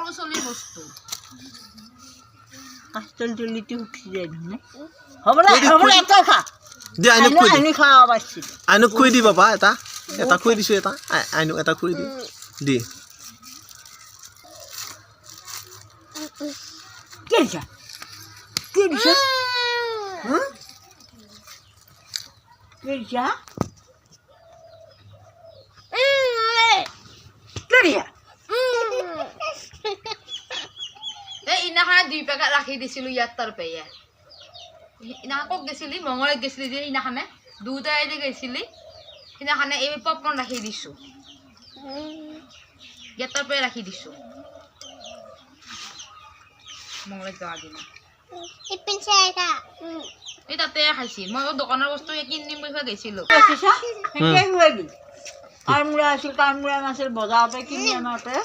সৰু চলি বস্তু কাষ্টল তুলিতে উঠি যায় না হ'ব না এটা খা দে আইনক খাওয়া পাচ্ছি আইনক খুই দি বাবা এটা খুই দিছো এটা আইনক এটা খুই দি দি কেলছা কেলছা কেলছা কেলছা এই ইনাখানে 2 পেকেট রাখি দিছিলো ইয়াত তাৰ পেয়া ইনাখা কক গেছিলি মঙ্গলত গেছিলি যে ইনাখানে দুটাই দি গেছিলি ইনাখানে এই পপকর্ন রাখি দিছো ইয়াত তাৰ পেয়া রাখি দিছো মঙ্গলত যাওয়া দিন ইপিন চাইটা এই তাতে খাইছি মই দোকানৰ বস্তু কিনিম বুলি গৈছিলো কেলছা কেন হইবি কামুৰা আছিল কামুৰা মাছেৰ বজাৰতে কিনি আনাতে